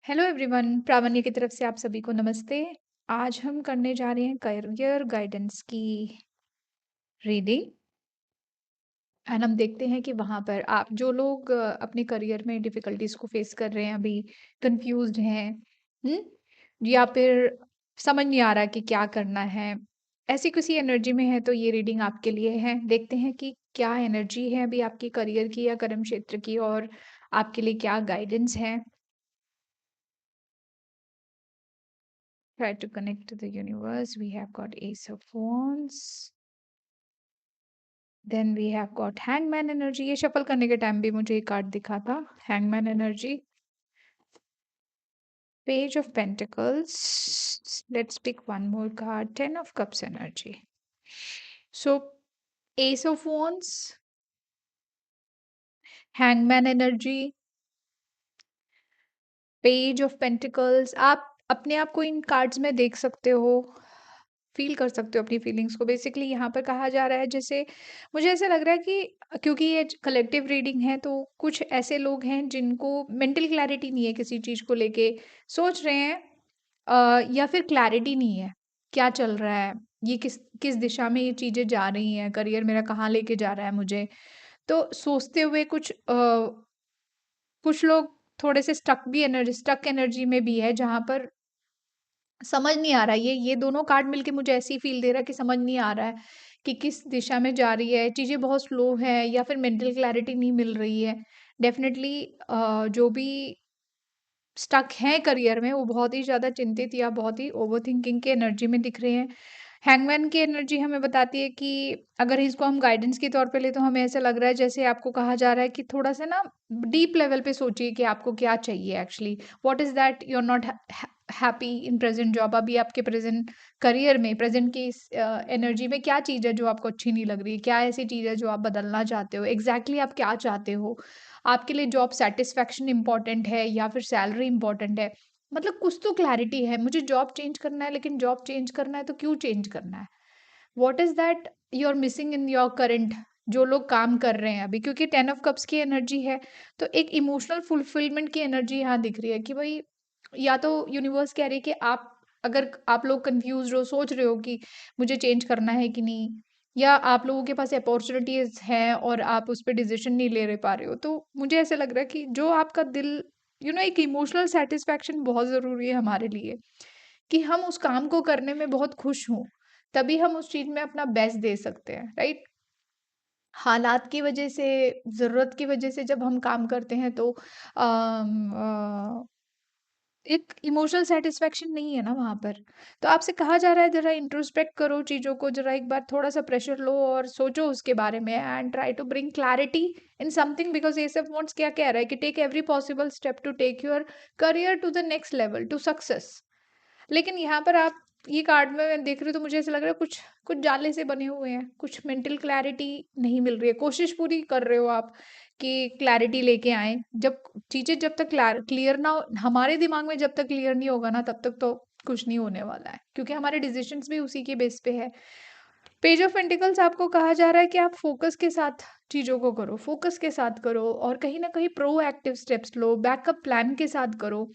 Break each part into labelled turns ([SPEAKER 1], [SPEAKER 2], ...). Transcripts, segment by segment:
[SPEAKER 1] Hello everyone, प्रामाण्य की तरफ से आप सभी को नमस्ते। आज हम करने जा रहे हैं करियर गाइडेंस की रीडिंग एंड हम देखते हैं कि वहाँ पर आप जो लोग अपने करियर में डिफिकल्टीज को फेस कर रहे हैं, अभी कंफ्यूज्ड हैं, या फिर समझ नहीं आ रहा कि क्या करना है, ऐसी किसी एनर्जी में है तो ये रीडिंग आपके लिए है। देखते हैं कि क्या एनर्जी है अभी आपकी करियर की या कर्म क्षेत्र की, और आपके लिए क्या गाइडेंस है। Try to connect to the universe. We have got Ace of Wands. Then we have got Hangman energy. ये shuffle करने के टाइम भी मुझे ये कार्ड दिखा था, Hangman energy. Page of Pentacles. Let's pick one more card. Ten of Cups energy. So Ace of Wands, Hangman energy, page of pentacles. आप अपने आप को इन कार्ड्स में देख सकते हो, फील कर सकते हो अपनी फीलिंग्स को। बेसिकली यहाँ पर कहा जा रहा है, जैसे मुझे ऐसा लग रहा है कि क्योंकि ये कलेक्टिव रीडिंग है तो कुछ ऐसे लोग हैं जिनको मेंटल क्लैरिटी नहीं है, किसी चीज़ को लेके सोच रहे हैं, या फिर क्लैरिटी नहीं है क्या चल रहा है, ये किस किस दिशा में ये चीज़ें जा रही हैं, करियर मेरा कहाँ लेके जा रहा है मुझे। तो सोचते हुए कुछ लोग थोड़े से स्टक एनर्जी में भी है, जहाँ पर समझ नहीं आ रहा है। ये दोनों कार्ड मिलके मुझे ऐसे ही फ़ील दे रहा है कि समझ नहीं आ रहा है कि किस दिशा में जा रही है, चीज़ें बहुत स्लो है या फिर मेंटल क्लैरिटी नहीं मिल रही है। डेफ़िनेटली जो भी स्टक हैं करियर में, वो बहुत ही ज़्यादा चिंतित या बहुत ही ओवरथिंकिंग की एनर्जी में दिख रहे हैं। हैंगमैन की एनर्जी हमें बताती है कि अगर इसको हम गाइडेंस के तौर पे लें तो हमें ऐसा लग रहा है जैसे आपको कहा जा रहा है कि थोड़ा-सा ना डीप लेवल पे सोचिए कि आपको क्या चाहिए actually. What is that you are not happy in present job. अभी आपके प्रेज़ेंट करियर में, प्रेज़ेंट की इस एनर्जी में क्या चीज़ है जो आपको अच्छी नहीं लग रही है? क्या ऐसी चीज़ है जो आप बदलना चाहते हो? एग्ज़ैक्टली आप क्या चाहते हो? आपके लिए जॉब सैटिस्फैक्शन इम्पोर्टेंट है या फिर सैलरी इम्पोर्टेंट है? मतलब कुछ तो क्लैरिटी है, मुझे जॉब चेंज करना है, लेकिन जॉब चेंज करना है तो क्यों चेंज करना है? What is that you are missing in your current, जो लोग काम कर रहे हैं अभी, क्योंकि 10 ऑफ कप्स की एनर्जी है, तो एक इमोशनल फुलफिलमेंट की एनर्जी यहाँ दिख रही है कि भई या तो यूनिवर्स कह रही है कि आप, अगर आप लोग कन्फ्यूज़्ड हो, सोच रहे हो कि मुझे चेंज करना है कि नहीं, या आप लोगों के पास अपॉर्च्युनिटीज़ हैं और आप उस पे डिसीज़न नहीं ले पा रहे हो, तो मुझे ऐसा लग रहा है कि जो आपका दिल, एक इमोशनल सैटिस्फैक्शन बहुत ज़रूरी है हमारे लिए, कि हम उस काम को करने में बहुत खुश हों, तभी हम उस चीज़ में अपना बेस्ट दे सकते हैं, राइट? हालात की वजह से, ज़रूरत की वजह से जब हम काम करते हैं तो एक इमोशनल सैटिस्फैक्शन नहीं है ना वहाँ पर। तो आपसे कहा जा रहा है ज़रा इंट्रोस्पेक्ट करो चीज़ों को, ज़रा एक बार थोड़ा-सा प्रेशर लो और सोचो उसके बारे में and try to bring clarity in something, because ये सब वर्ड्स क्या कह रहा है कि take every possible step to take your career to the next level, to success. लेकिन यहाँ पर आप ये कार्ड में मैं देख रही हूँ तो मुझे ऐसा लग रहा है कुछ कुछ जाले से बने हुए हैं, कुछ मेंटल क्लैरिटी नहीं मिल रही है। कोशिश पूरी कर रहे हो आप कि क्लैरिटी लेके आएँ। जब चीज़ें जब तक क्लियर ना हो हमारे दिमाग में, जब तक क्लियर नहीं होगा ना तब तक तो कुछ नहीं होने वाला है, क्योंकि हमारे डिसीजंस भी उसी के बेस पे है। पेज ऑफ पेंटिकल्स आपको कहा जा रहा है कि आप फोकस के साथ चीज़ों को करो, फोकस के साथ करो और कहीं न कहीं प्रोएक्टिव स्टेप्स लो, बैकअप प्लान के साथ करो।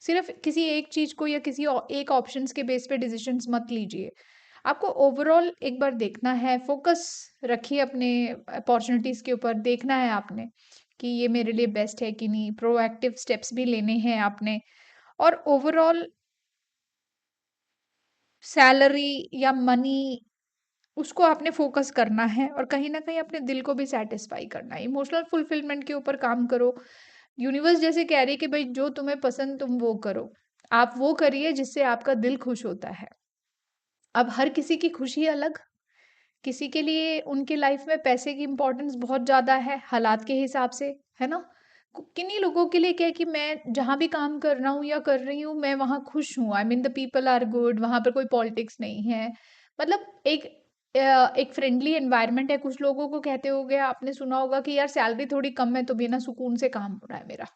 [SPEAKER 1] सिर्फ़ किसी एक चीज़ को या किसी एक ऑप्शंस के बेस पे डिसीजंस मत लीजिए। आपको ओवरऑल एक बार देखना है, फोकस रखिए अपने अपॉर्च्युनिटीज़ के ऊपर, देखना है आपने कि ये मेरे लिए बेस्ट है कि नहीं, प्रोएक्टिव स्टेप्स भी लेने हैं आपने, और ओवरऑल सैलरी या मनी, उसको आपने फ़ोकस करना है और कहीं न कहीं अपने दिल को भी सैटिस्फाई करना है। इमोशनल फुलफिलमेंट के ऊपर काम करो। यूनिवर्स जैसे कह रही है कि भई जो तुम्हें पसंद तुम वो करो। आप वो करिए जिससे आपका दिल खुश होता है। अब हर किसी की खुशी अलग, किसी के लिए उनके लाइफ में पैसे की इम्पोर्टेंस बहुत ज़्यादा है, हालात के हिसाब से, है ना? किन्हीं लोगों के लिए क्या है कि मैं जहाँ भी काम कर रहा हूँ या कर रही हूँ, मैं वहाँ खुश हूँ। I mean the people are good, वहाँ पर कोई पॉलिटिक्स नहीं है। मतलब एक फ्रेंडली एनवायरनमेंट है। कुछ लोगों को कहते होंगे, आपने सुना होगा कि यार सैलरी थोड़ी कम है तो भी ना सुकून से काम हो रहा है मेरा।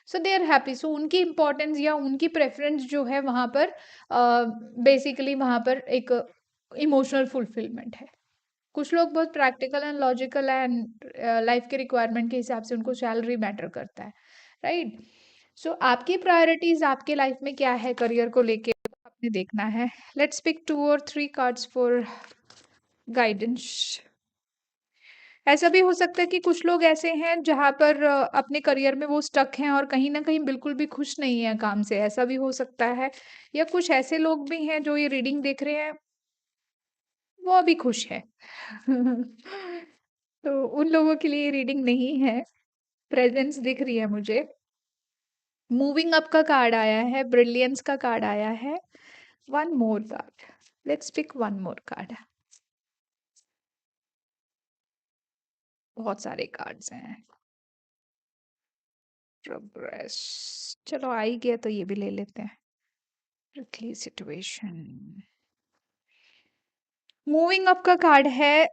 [SPEAKER 1] सो दे आर हैप्पी। सो उनकी इम्पोर्टेंस या उनकी प्रेफ़रेंस जो है वहाँ पर बेसिकली वहाँ पर एक इमोशनल फुलफिलमेंट है। कुछ लोग बहुत practical and logical and life के रिक्वायरमेंट के हिसाब से उनको सैलरी मैटर करता है, राइट? सो आपकी प्रायोरिटीज आपके लाइफ में क्या है करियर को लेके, आपने देखना है। लेट्स पिक 2 और 3 कार्ड्स फॉर गाइडेंस। ऐसा भी हो सकता है कि कुछ लोग ऐसे हैं जहाँ पर अपने करियर में वो स्टक हैं और कहीं न कहीं बिल्कुल भी खुश नहीं है काम से, ऐसा भी हो सकता है। या कुछ ऐसे लोग भी हैं जो ये रीडिंग देख रहे हैं, वो अभी खुश है। तो उन लोगों के लिए ये रीडिंग नहीं है, प्रेज़ेंस दिख रही है मुझे। मूविंग अप का कार्ड आया है, ब्रिलियंस का कार्ड आया है। One more card, let's pick one more card. बहुत सारे कार्ड्स हैं। प्रोग्रेस, चलो आ ही गया तो ये भी ले लेते हैं। ट्रिकी सिचुएशन, मूविंग अप का कार्ड है।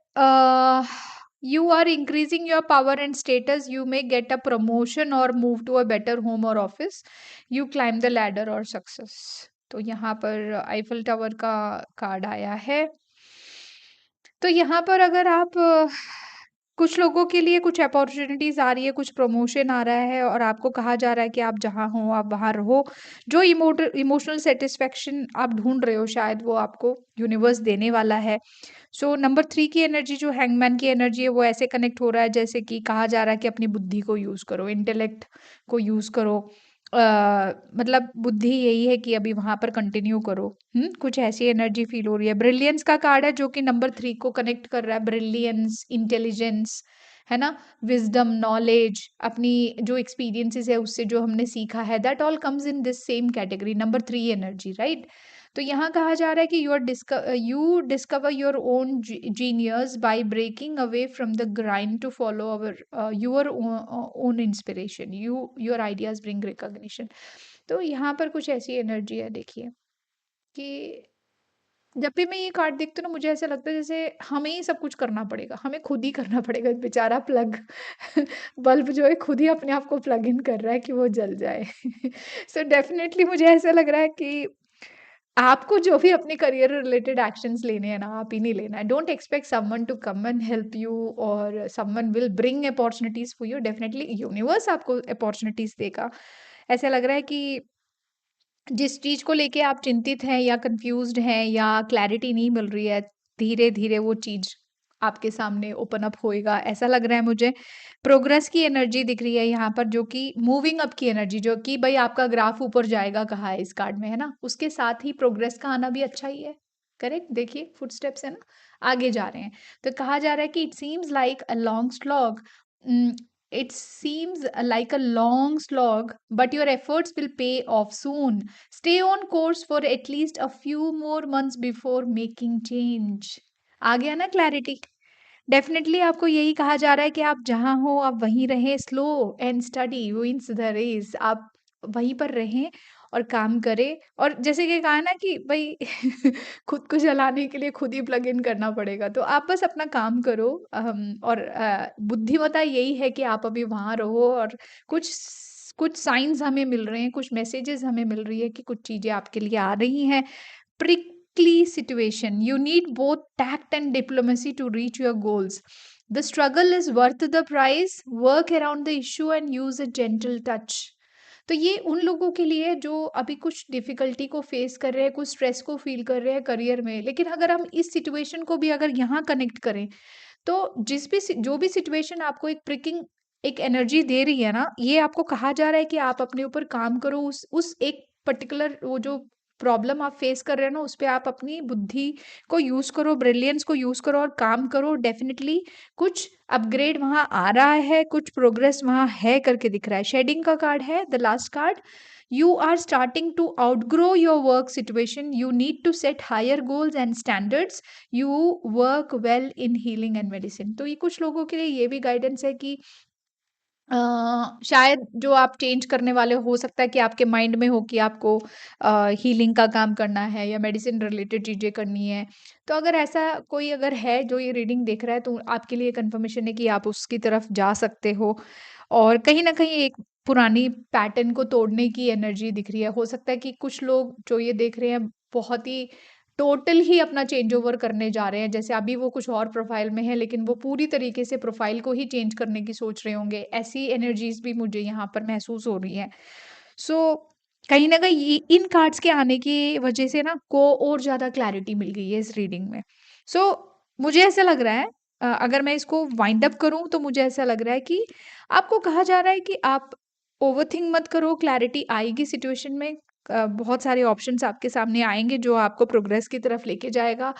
[SPEAKER 1] You are increasing your power and status, you may get a promotion और move to a better home और office, you climb the ladder और सक्सेस। तो यहाँ पर आईफल टावर का कार्ड आया है। तो यहाँ पर अगर आप कुछ लोगों के लिए कुछ अपॉर्चुनिटीज आ रही है, कुछ प्रमोशन आ रहा है और आपको कहा जा रहा है कि आप जहाँ हो आप वहाँ रहो। जो इमोशनल सेटिस्फेक्शन आप ढूंढ रहे हो शायद वो आपको यूनिवर्स देने वाला है। सो नंबर 3 की एनर्जी जो हैंगमैन की एनर्जी है वो ऐसे कनेक्ट हो रहा है जैसे कि कहा जा रहा है कि अपनी बुद्धि को यूज़ करो, इंटेलेक्ट को यूज़ करो। अ, मतलब बुद्धि यही है कि अभी वहाँ पर कंटिन्यू करो। कुछ ऐसी एनर्जी फ़ील हो रही है। ब्रिलियंस का कार्ड है जो कि नंबर 3 को कनेक्ट कर रहा है। ब्रिलियंस, इंटेलिजेंस, है ना? विज़डम, नॉलेज, अपनी जो एक्सपीरियंसेस है उससे जो हमने सीखा है, that all comes in this same category, number 3 energy, right? तो यहाँ कहा जा रहा है कि you discover your own genius by breaking away from the grind to follow our your own inspiration, your ideas bring recognition. तो यहाँ पर कुछ ऐसी एनर्जी है, देखिए कि जब भी मैं ये कार्ड देखती हूँ ना मुझे ऐसा लगता है जैसे हमें ही सब कुछ करना पड़ेगा, हमें खुद ही करना पड़ेगा। बेचारा प्लग बल्ब जो है खुद ही अपने आप को प्लग इन कर रहा है कि वो जल जाए। सो डेफिनेटली मुझे ऐसा लग रहा है कि आपको जो भी अपने करियर रिलेटेड एक्शंस लेने हैं ना, आप ही नहीं लेना है। Don't expect someone to come and help you और someone will bring opportunities for you. Definitely universe आपको अपॉर्चुनिटीज देगा। ऐसा लग रहा है कि जिस चीज को लेके आप चिंतित हैं या कंफ्यूज्ड हैं या क्लैरिटी नहीं मिल रही है, धीरे धीरे वो चीज आपके सामने ओपन अप होएगा, ऐसा लग रहा है मुझे। प्रोग्रेस की एनर्जी दिख रही है यहाँ पर, जो कि मूविंग अप की एनर्जी, जो कि भाई आपका ग्राफ ऊपर जाएगा कहा है इस कार्ड में, है ना? उसके साथ ही प्रोग्रेस का आना भी अच्छा ही है। करेक्ट, देखिए फुटस्टेप्स है ना, आगे जा रहे हैं। तो कहा जा रहा है कि it seems like a long slog, it seems like a long slog, but your efforts will pay off soon. Stay on course for at least a few more months before making change. आ गया ना clarity? Definitely आपको यही कहा जा रहा है कि आप जहाँ हो आप वहीं रहें, slow and steady wins the race. आप वहीं पर रहें और काम करें, और जैसे कि कहा है ना कि भाई खुद को चलाने के लिए खुद ही प्लग इन करना पड़ेगा, तो आप बस अपना काम करो। और बुद्धिमत्ता यही है कि आप अभी वहाँ रहो और कुछ कुछ साइंस हमें मिल रहे हैं, कुछ मैसेजेस हमें मिल रही है कि कुछ चीज़ें आपके लिए आ रही हैं। Prickly situation. You need both tact and diplomacy to reach your goals. The struggle is worth the price. Work around the issue and use a gentle touch. तो ये उन लोगों के लिए जो अभी कुछ डिफिकल्टी को फेस कर रहे हैं, कुछ स्ट्रेस को फील कर रहे हैं करियर में, लेकिन अगर हम इस सिचुएशन को भी अगर यहाँ कनेक्ट करें, तो जो भी सिचुएशन आपको एक प्रिकिंग एक एनर्जी दे रही है ना, ये आपको कहा जा रहा है कि आप अपने ऊपर काम करो। उस एक पर्टिकुलर वो जो प्रॉब्लम आप फेस कर रहे हैं ना, उस पे आप अपनी बुद्धि को यूज़ करो, ब्रिलियंस को यूज़ करो और काम करो। डेफ़िनिटली कुछ अपग्रेड वहाँ आ रहा है, कुछ प्रोग्रेस वहाँ है करके दिख रहा है। शेडिंग का कार्ड है, the last card. You are starting to outgrow your work situation. You need to set higher goals and standards. You work well in healing and medicine. तो ये कुछ लोगों के लिए ये भी गाइडेंस है कि अ, शायद जो आप चेंज करने वाले हो सकता है कि आपके माइंड में हो कि आपको हीलिंग का काम करना है या मेडिसिन रिलेटेड चीज़ें करनी है। तो अगर ऐसा कोई अगर है जो ये रीडिंग देख रहा है, तो आपके लिए कंफर्मेशन है कि आप उसकी तरफ जा सकते हो। और कहीं न कहीं एक पुरानी पैटर्न को तोड़ने की एनर्जी दिख रही है। हो सकता है कि कुछ लोग जो ये देख रहे हैं बहुत ही टोटल ही अपना चेंज ओवर करने जा रहे हैं। जैसे अभी वो कुछ और प्रोफ़ाइल में है, लेकिन वो पूरी तरीके से प्रोफ़ाइल को ही चेंज करने की सोच रहे होंगे। ऐसी एनर्जीज़ भी मुझे यहाँ पर महसूस हो रही हैं। सो कहीं न कहीं ये इन कार्ड्स के आने की वजह से ना को और ज़्यादा क्लैरिटी मिल गई है इस रीडिंग में। सो मुझे ऐसा लग रहा है, अगर मैं इसको वाइंड अप करूँ तो मुझे ऐसा लग रहा है कि आपको कहा जा रहा है कि आप ओवरथिंक मत करो, क्लैरिटी आएगी सिचुएशन में। बहुत सारे ऑप्शंस आपके सामने आएँगे जो आपको प्रोग्रेस की तरफ लेके जाएगा।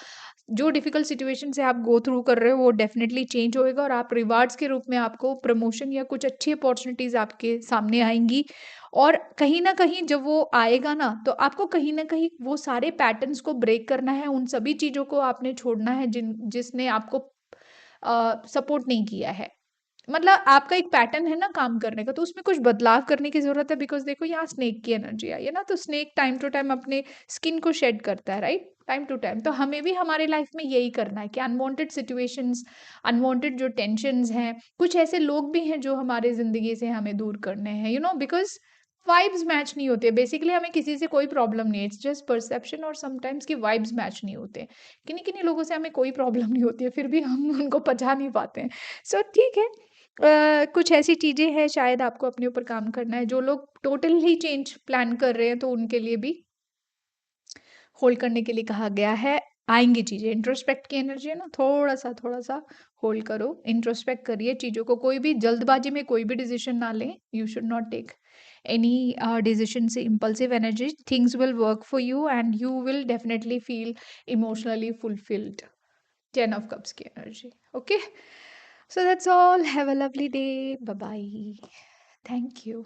[SPEAKER 1] जो डिफ़िकल्ट सिचुएशन से आप गो थ्रू कर रहे हो वो डेफ़िनेटली चेंज होएगा और आप रिवार्ड्स के रूप में आपको प्रमोशन या कुछ अच्छी अपॉर्च्युनिटीज़ आपके सामने आएँगी। और कहीं न कहीं जब वो आएगा ना, तो आपको कहीं न कहीं वो सारे पैटर्न्स को ब्रेक करना है, उन सभी चीज़ों को आपने छोड़ना है जिसने आपको सपोर्ट नहीं किया है। मतलब आपका एक पैटर्न है ना काम करने का, तो उसमें कुछ बदलाव करने की ज़रूरत है, बिकॉज़ देखो यहाँ स्नेक की एनर्जी आई है ना, तो स्नेक टाइम टू टाइम अपने स्किन को शेड करता है, राइट? Time to time. तो हमें भी हमारे लाइफ़ में यही करना है कि अनवांटेड सिचुएशंस, अनवांटेड जो टेंशन्स हैं, कुछ ऐसे लोग भी हैं जो हमारी ज़िंदगी से हमें दूर करने हैं, बिकॉज़ वाइब्स मैच नहीं होते। बेसिकली हमें किसी से कोई प्रॉब्लम नहीं है, इट्स जस्ट परसेप्शन और समटाइम्स कि वाइब्स मैच नहीं होते। किन्हीं-किन्हीं लोगों से हमें कोई प्रॉब्लम नहीं होती है, फिर भी हम उनको पचा नहीं पाते हैं। सो ठीक है। कुछ ऐसी चीज़ें हैं शायद आपको अपने ऊपर काम करना है, जो लोग टोटल ही चेंज प्लान कर रहे हैं तो उनके लिए भी होल्ड करने के लिए कहा गया है। आएँगी चीज़ें, इंट्रोस्पेक्ट की एनर्जी है ना, थोड़ा-सा होल्ड करो, इंट्रोस्पेक्ट करिए चीज़ों को, कोई भी जल्दबाज़ी में कोई भी डिसीज़न ना लें, you should not take any decision से impulsive energy, things will work for you and you will definitely feel emotionally fulfilled. 10 of cups की energy, okay? So that's all, have a lovely day, bye bye, thank you.